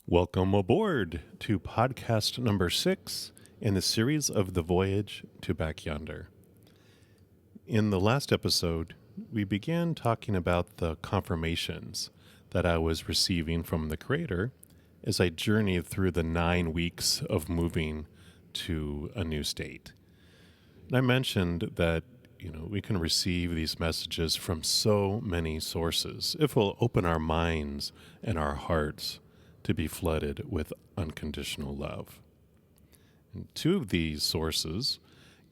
Welcome aboard to podcast number 6 in the series of the Voyage to Back Yonder. In the last episode, we began talking about the confirmations that I was receiving from the Creator as I journeyed through the 9 weeks of moving to a new state. And I mentioned that we can receive these messages from so many sources if we'll open our minds and our hearts to be flooded with unconditional love. And 2 of these sources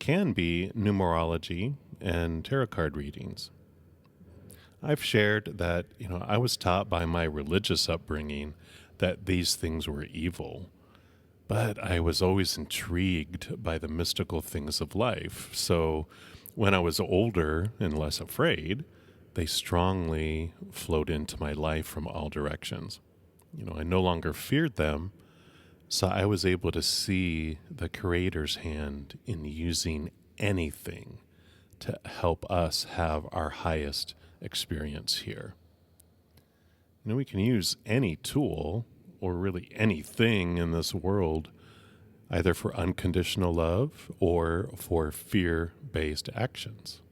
can be numerology and tarot card readings. I've shared that, I was taught by my religious upbringing that these things were evil, but I was always intrigued by the mystical things of life. So when I was older and less afraid, they strongly flowed into my life from all directions. I no longer feared them, so I was able to see the Creator's hand in using anything to help us have our highest experience here. We can use any tool or really anything in this world, either for unconditional love or for fear-based actions.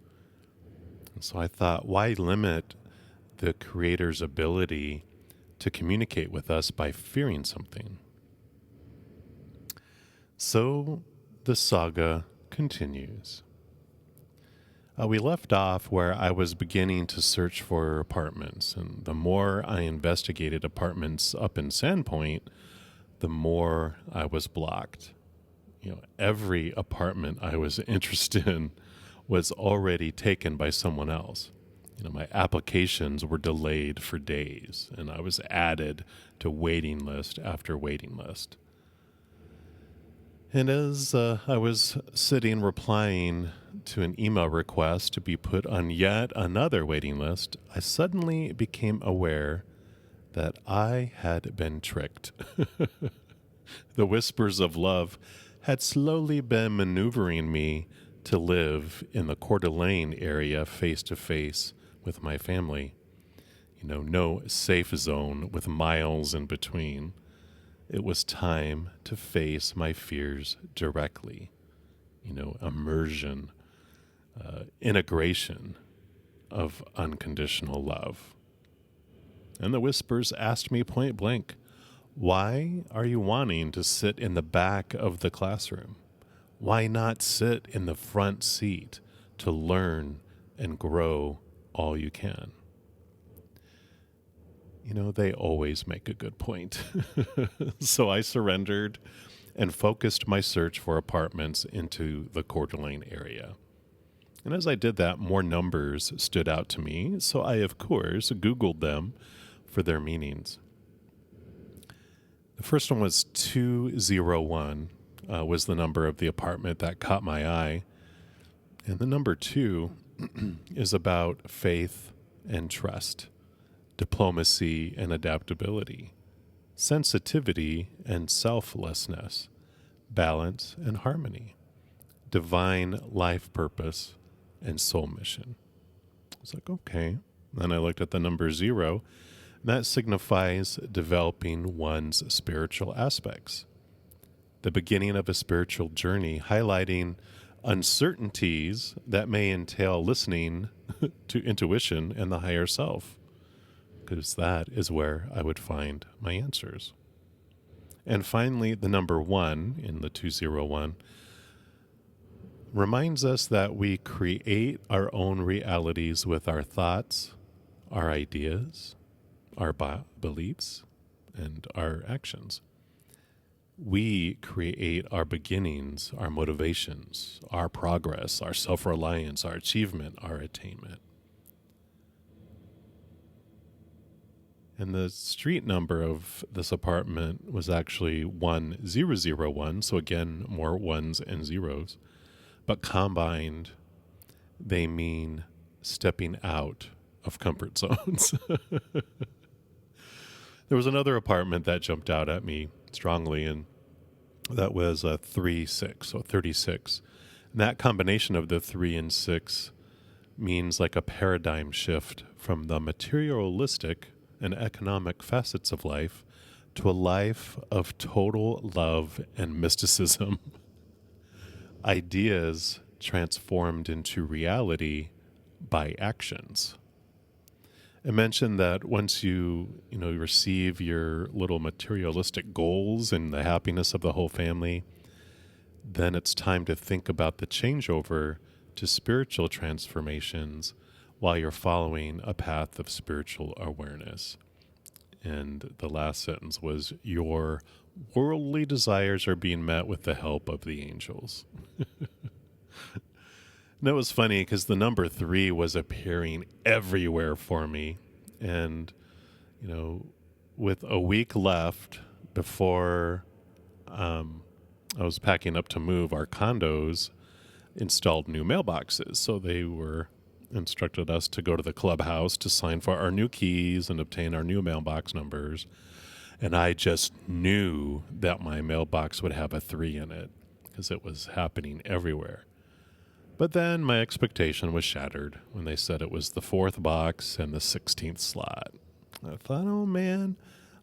And so I thought, why limit the Creator's ability to communicate with us by fearing something? So the saga continues. We left off where I was beginning to search for apartments, and the more I investigated apartments up in Sandpoint, the more I was blocked. Every apartment I was interested in was already taken by someone else. My applications were delayed for days, and I was added to waiting list after waiting list. And as I was sitting replying to an email request to be put on yet another waiting list, I suddenly became aware that I had been tricked. The whispers of love had slowly been maneuvering me to live in the Coeur d'Alene area face to face with my family. No safe zone with miles in between. It was time to face my fears directly. Immersion, integration of unconditional love. And the whispers asked me point blank, why are you wanting to sit in the back of the classroom? Why not sit in the front seat to learn and grow all you can? They always make a good point. So I surrendered and focused my search for apartments into the Coeur d'Alene area. And as I did that, more numbers stood out to me, so I, of course, Googled them for their meanings. The first one was 201, was the number of the apartment that caught my eye. And the number 2 is about faith and trust, diplomacy and adaptability, sensitivity and selflessness, balance and harmony, divine life purpose and soul mission. I was like, okay. Then I looked at the number 0, and that signifies developing one's spiritual aspects, the beginning of a spiritual journey, highlighting uncertainties that may entail listening to intuition and the higher self, because that is where I would find my answers. And finally, the number 1 in the 201 reminds us that we create our own realities with our thoughts, our ideas, our beliefs, and our actions. We create our beginnings, our motivations, our progress, our self-reliance, our achievement, our attainment. And the street number of this apartment was actually 1001, so again, more ones and zeros. But combined, they mean stepping out of comfort zones. There was another apartment that jumped out at me strongly, and that was a 36, so 36. And that combination of the 3 and 6 means like a paradigm shift from the materialistic and economic facets of life to a life of total love and mysticism. Ideas transformed into reality by actions. I mentioned that once you receive your little materialistic goals and the happiness of the whole family, then it's time to think about the changeover to spiritual transformations while you're following a path of spiritual awareness. And the last sentence was, your worldly desires are being met with the help of the angels. And it was funny because the number 3 was appearing everywhere for me. And, with a week left before I was packing up to move, our condos installed new mailboxes. So they instructed us to go to the clubhouse to sign for our new keys and obtain our new mailbox numbers. And I just knew that my mailbox would have a 3 in it because it was happening everywhere. But then my expectation was shattered when they said it was the 4th box and the 16th slot. I thought, oh man,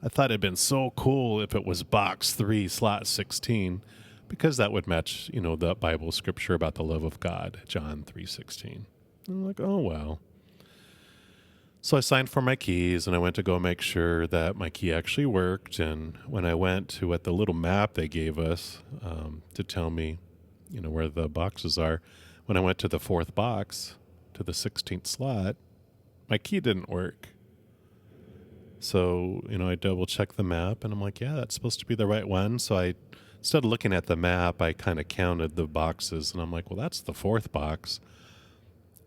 I thought it'd been so cool if it was box 3, slot 16, because that would match, the Bible scripture about the love of God, John 3:16. I'm like, oh well. So I signed for my keys and I went to go make sure that my key actually worked. And when I went to the little map they gave us to tell me, where the boxes are, when I went to the 4th box, to the 16th slot, my key didn't work. So, I double checked the map and I'm like, yeah, that's supposed to be the right one. So instead of looking at the map, I kind of counted the boxes and I'm like, well, that's the 4th box.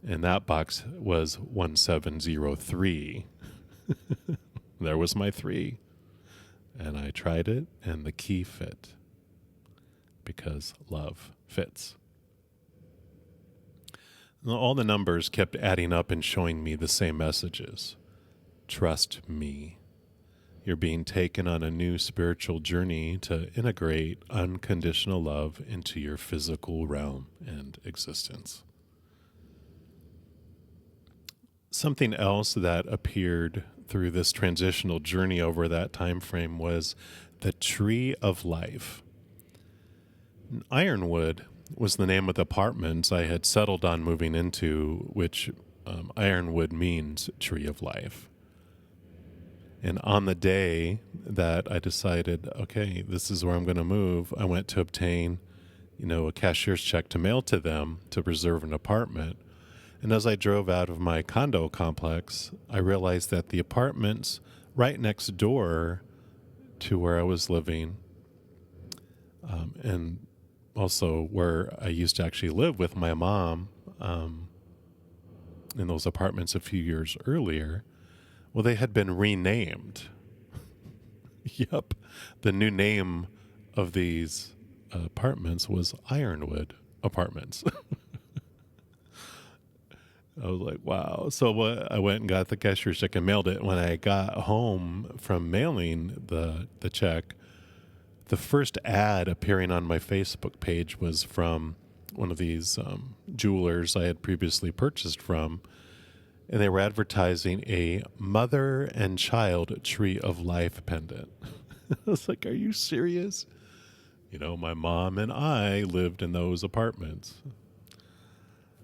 And that box was 1703. There was my 3. And I tried it and the key fit. Because love fits. All the numbers kept adding up and showing me the same messages. Trust me. You're being taken on a new spiritual journey to integrate unconditional love into your physical realm and existence. Something else that appeared through this transitional journey over that time frame was the Tree of Life. Ironwood was the name of the apartments I had settled on moving into, which Ironwood means Tree of Life. And on the day that I decided, okay, this is where I'm going to move, I went to obtain, a cashier's check to mail to them to reserve an apartment. And as I drove out of my condo complex, I realized that the apartments right next door to where I was living, and also where I used to actually live with my mom in those apartments a few years earlier, well, they had been renamed. Yep. The new name of these apartments was Ironwood Apartments. I was like, wow. So I went and got the cashier's check and mailed it. When I got home from mailing the check, the first ad appearing on my Facebook page was from one of these jewelers I had previously purchased from, and they were advertising a mother and child Tree of Life pendant. I was like, are you serious? My mom and I lived in those apartments.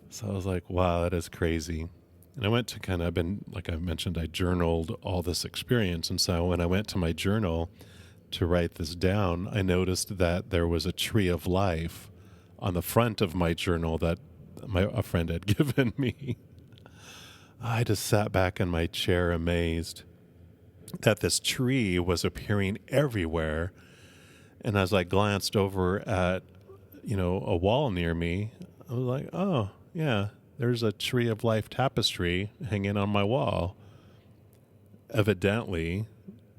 So I was like, wow, that is crazy. And I went to like I mentioned, I journaled all this experience. And so when I went to my journal to write this down, I noticed that there was a Tree of Life on the front of my journal that a friend had given me. I just sat back in my chair amazed that this tree was appearing everywhere. And as I glanced over at, a wall near me, I was like, oh, yeah, there's a Tree of Life tapestry hanging on my wall. Evidently,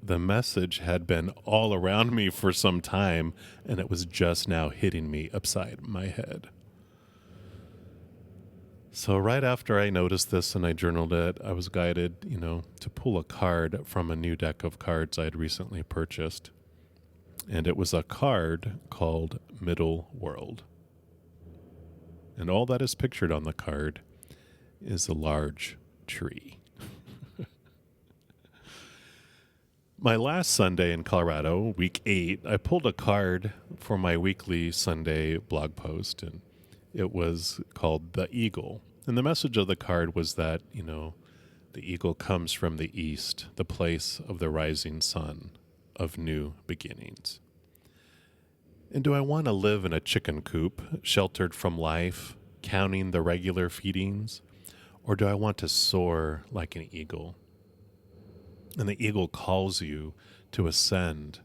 the message had been all around me for some time, and it was just now hitting me upside my head. So right after I noticed this and I journaled it, I was guided, to pull a card from a new deck of cards I had recently purchased. And it was a card called Middle World. And all that is pictured on the card is a large tree. My last Sunday in Colorado, week 8, I pulled a card for my weekly Sunday blog post, and it was called The Eagle. And the message of the card was that, the eagle comes from the east, the place of the rising sun, of new beginnings. And do I want to live in a chicken coop, sheltered from life, counting the regular feedings? Or do I want to soar like an eagle? And the eagle calls you to ascend,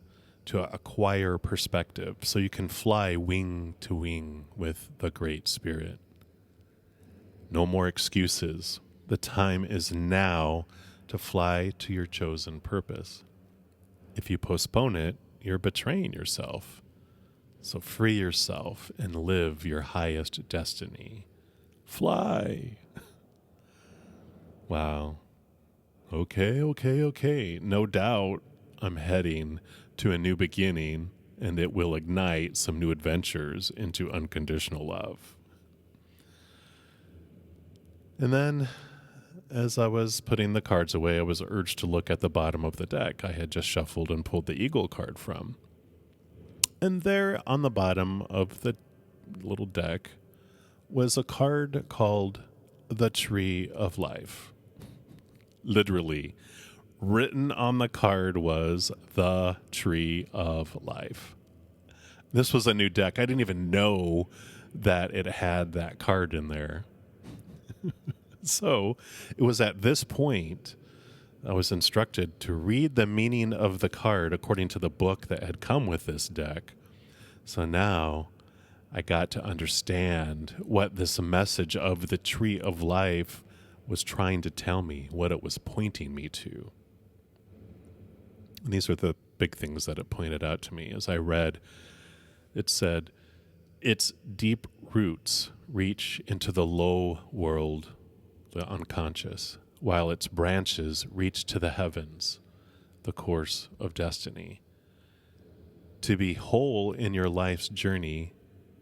to acquire perspective, so you can fly wing to wing with the Great Spirit. No more excuses. The time is now to fly to your chosen purpose. If you postpone it, you're betraying yourself. So free yourself and live your highest destiny. Fly. Wow. Okay. No doubt I'm heading to a new beginning, and it will ignite some new adventures into unconditional love. And then, as I was putting the cards away, I was urged to look at the bottom of the deck I had just shuffled and pulled the Eagle card from. And there on the bottom of the little deck was a card called The Tree of Life. Literally, written on the card was The Tree of Life. This was a new deck. I didn't even know that it had that card in there. So it was at this point I was instructed to read the meaning of the card according to the book that had come with this deck. So now I got to understand what this message of the Tree of Life was trying to tell me, what it was pointing me to. And these are the big things that it pointed out to me. As I read, it said, its deep roots reach into the low world, the unconscious, while its branches reach to the heavens, the course of destiny. To be whole in your life's journey,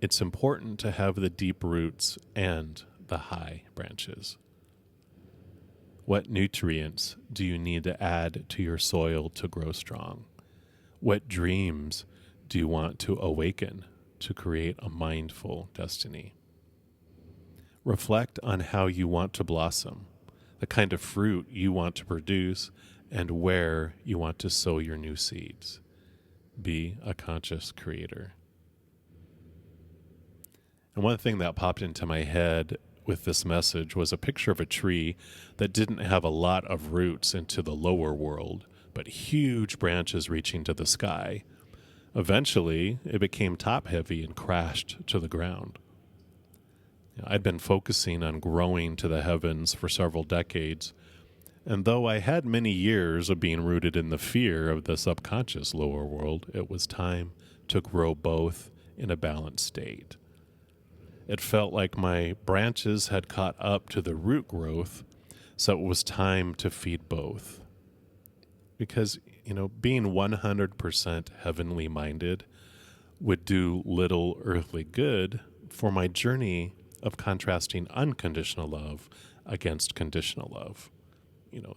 it's important to have the deep roots and the high branches. What nutrients do you need to add to your soil to grow strong? What dreams do you want to awaken to create a mindful destiny? Reflect on how you want to blossom, the kind of fruit you want to produce, and where you want to sow your new seeds. Be a conscious creator. And one thing that popped into my head with this message was a picture of a tree that didn't have a lot of roots into the lower world, but huge branches reaching to the sky. Eventually, it became top-heavy and crashed to the ground. I'd been focusing on growing to the heavens for several decades, and though I had many years of being rooted in the fear of the subconscious lower world, it was time to grow both in a balanced state. It felt like my branches had caught up to the root growth, so it was time to feed both. Because, being 100% heavenly minded would do little earthly good for my journey of contrasting unconditional love against conditional love.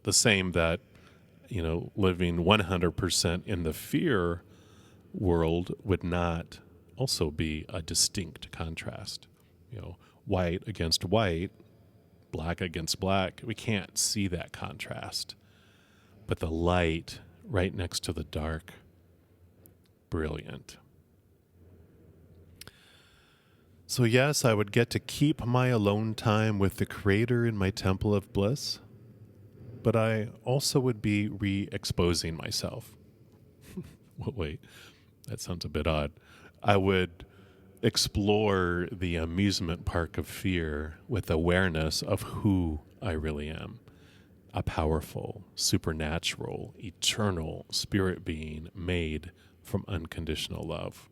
The same that, living 100% in the fear world would not also be a distinct contrast. White against white, black against black. We can't see that contrast. But the light right next to the dark, brilliant. So yes, I would get to keep my alone time with the Creator in my temple of bliss, but I also would be re-exposing myself. Well, wait, that sounds a bit odd. I would explore the amusement park of fear with awareness of who I really am. A powerful, supernatural, eternal spirit being made from unconditional love.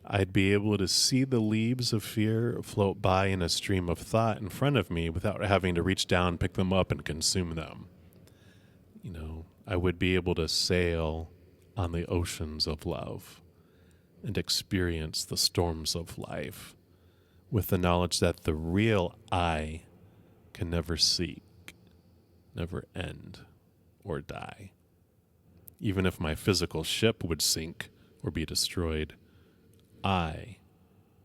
I'd be able to see the leaves of fear float by in a stream of thought in front of me without having to reach down, pick them up, and consume them. I would be able to sail on the oceans of love and experience the storms of life with the knowledge that the real I can never seek, never end, or die. even if my physical ship would sink or be destroyed, I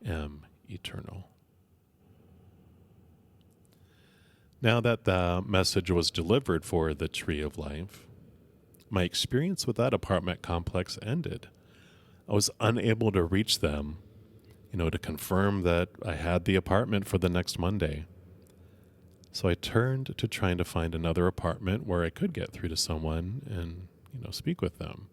am eternal. Now that the message was delivered for the Tree of Life, my experience with that apartment complex ended. I was unable to reach them, to confirm that I had the apartment for the next Monday. So I turned to trying to find another apartment where I could get through to someone and, speak with them.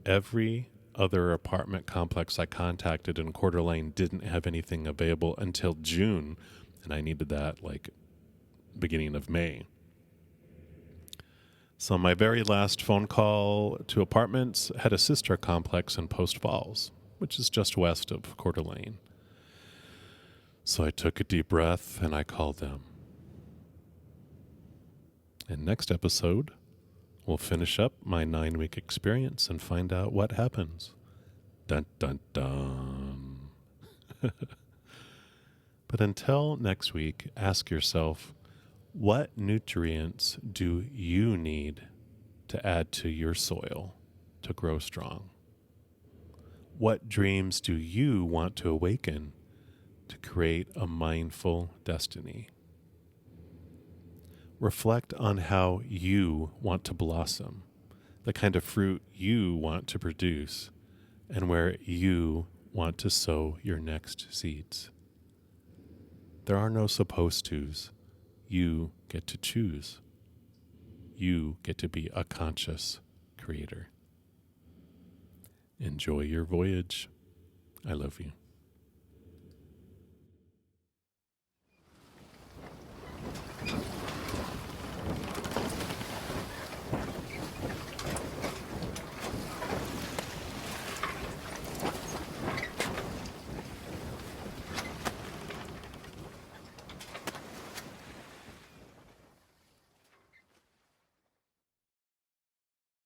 Every other apartment complex I contacted in Coeur d'Alene didn't have anything available until June, and I needed that beginning of May. So my very last phone call to apartments had a sister complex in Post Falls, which is just west of Coeur d'Alene. So I took a deep breath and I called them. And next episode, we'll finish up my 9-week experience and find out what happens. Dun, dun, dun. But until next week, ask yourself, what nutrients do you need to add to your soil to grow strong? What dreams do you want to awaken to create a mindful destiny? Reflect on how you want to blossom, the kind of fruit you want to produce, and where you want to sow your next seeds. There are no supposed tos. You get to choose. You get to be a conscious creator. Enjoy your voyage. I love you.